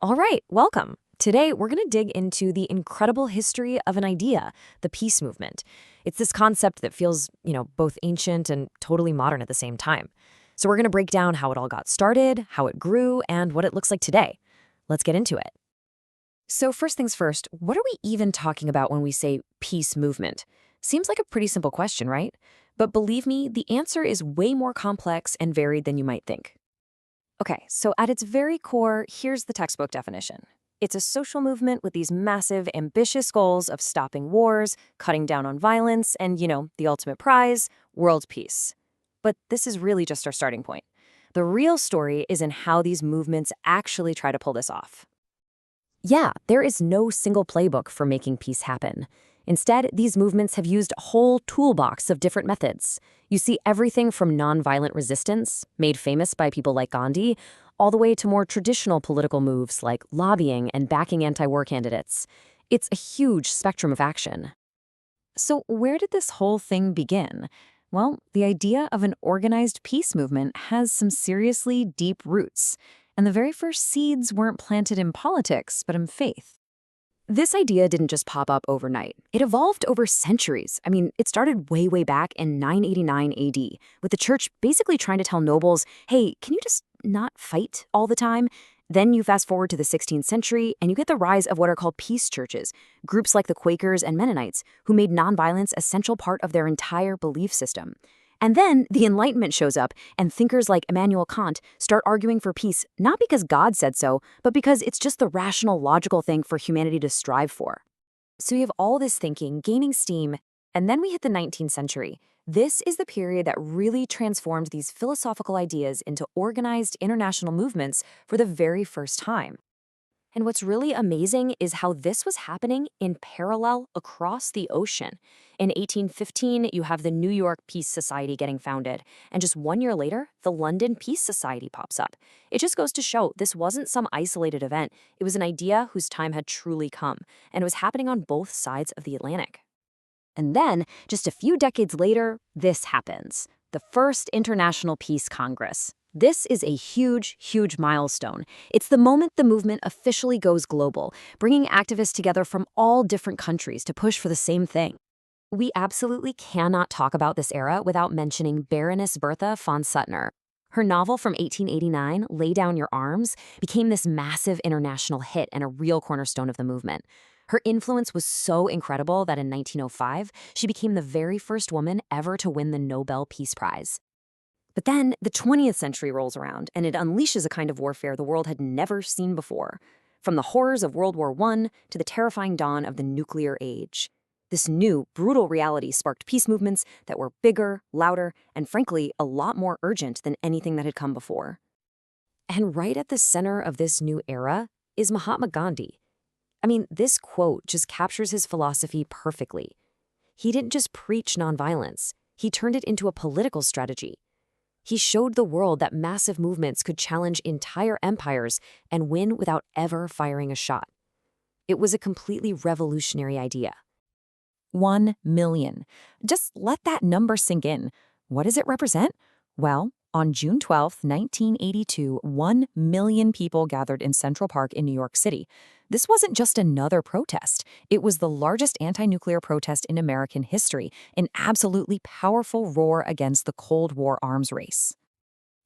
All right, welcome. Today, we're going to dig into the incredible history of an idea, the peace movement. It's this concept that feels, both ancient and totally modern at the same time. So we're going to break down how it all got started, how it grew, and what it looks like today. Let's get into it. So first things first, what are we even talking about when we say peace movement? Seems like a pretty simple question, right? But believe me, the answer is way more complex and varied than you might think. Okay, so at its very core, here's the textbook definition. It's a social movement with these massive, ambitious goals of stopping wars, cutting down on violence, and, the ultimate prize, world peace. But this is really just our starting point. The real story is in how these movements actually try to pull this off. Yeah, there is no single playbook for making peace happen. Instead, these movements have used a whole toolbox of different methods. You see everything from nonviolent resistance, made famous by people like Gandhi, all the way to more traditional political moves like lobbying and backing anti-war candidates. It's a huge spectrum of action. So where did this whole thing begin? Well, the idea of an organized peace movement has some seriously deep roots, and the very first seeds weren't planted in politics, but in faith. This idea didn't just pop up overnight. It evolved over centuries. It started way back in 989 AD, with the church basically trying to tell nobles, hey, can you just not fight all the time? Then you fast forward to the 16th century, and you get the rise of what are called peace churches, groups like the Quakers and Mennonites, who made nonviolence a central part of their entire belief system. And then the Enlightenment shows up, and thinkers like Immanuel Kant start arguing for peace, not because God said so, but because it's just the rational, logical thing for humanity to strive for. So you have all this thinking gaining steam, and then we hit the 19th century. This is the period that really transformed these philosophical ideas into organized international movements for the very first time. And what's really amazing is how this was happening in parallel across the ocean. In 1815, you have the New York Peace Society getting founded, and just 1 year later, the London Peace Society pops up. It just goes to show this wasn't some isolated event. It was an idea whose time had truly come, and it was happening on both sides of the Atlantic. And then, just a few decades later, this happens. The First International Peace Congress. This is a huge milestone. It's the moment the movement officially goes global, bringing activists together from all different countries to push for the same thing. We absolutely cannot talk about this era without mentioning Baroness Bertha von Suttner. Her novel from 1889, Lay Down Your Arms, became this massive international hit and a real cornerstone of the movement. Her influence was so incredible that in 1905, she became the very first woman ever to win the Nobel Peace Prize. But then the 20th century rolls around, and it unleashes a kind of warfare the world had never seen before. From the horrors of World War I to the terrifying dawn of the nuclear age. This new, brutal reality sparked peace movements that were bigger, louder, and frankly, a lot more urgent than anything that had come before. And right at the center of this new era is Mahatma Gandhi. This quote just captures his philosophy perfectly. He didn't just preach nonviolence, he turned it into a political strategy. He showed the world that massive movements could challenge entire empires and win without ever firing a shot. It was a completely revolutionary idea. 1 million. Just let that number sink in. What does it represent? Well, on June 12, 1982, 1 million people gathered in Central Park in New York City. This wasn't just another protest. It was the largest anti-nuclear protest in American history, an absolutely powerful roar against the Cold War arms race.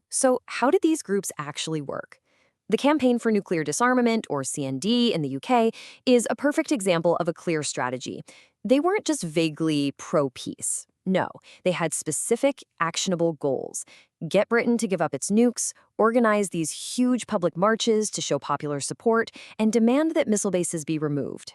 So how did these groups actually work? The Campaign for Nuclear Disarmament, or CND in the UK, is a perfect example of a clear strategy. They weren't just vaguely pro-peace. No, they had specific, actionable goals. Get Britain to give up its nukes, organize these huge public marches to show popular support, and demand that missile bases be removed.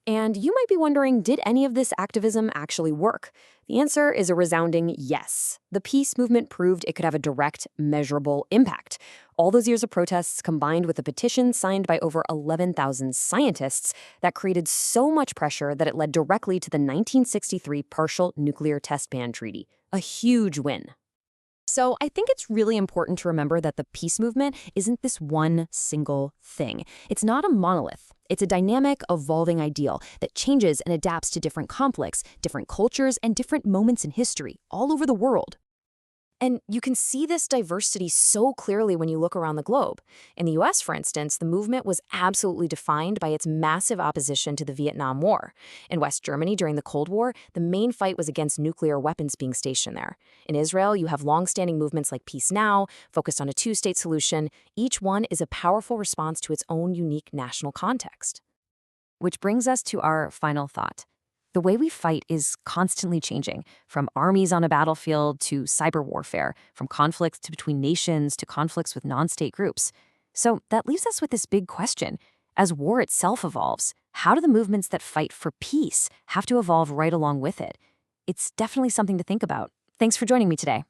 And you might be wondering, did any of this activism actually work? The answer is a resounding yes. The peace movement proved it could have a direct, measurable impact. All those years of protests combined with a petition signed by over 11,000 scientists that created so much pressure that it led directly to the 1963 Partial Nuclear Test Ban Treaty, a huge win. So I think it's really important to remember that the peace movement isn't this one single thing. It's not a monolith. It's a dynamic, evolving ideal that changes and adapts to different conflicts, different cultures, and different moments in history all over the world. And you can see this diversity so clearly when you look around the globe. In the US, for instance, the movement was absolutely defined by its massive opposition to the Vietnam War. In West Germany during the Cold War, the main fight was against nuclear weapons being stationed there. In Israel, you have long-standing movements like Peace Now, focused on a two-state solution. Each one is a powerful response to its own unique national context. Which brings us to our final thought. The way we fight is constantly changing, from armies on a battlefield to cyber warfare, from conflicts between nations to conflicts with non-state groups. So that leaves us with this big question. As war itself evolves, how do the movements that fight for peace have to evolve right along with it? It's definitely something to think about. Thanks for joining me today.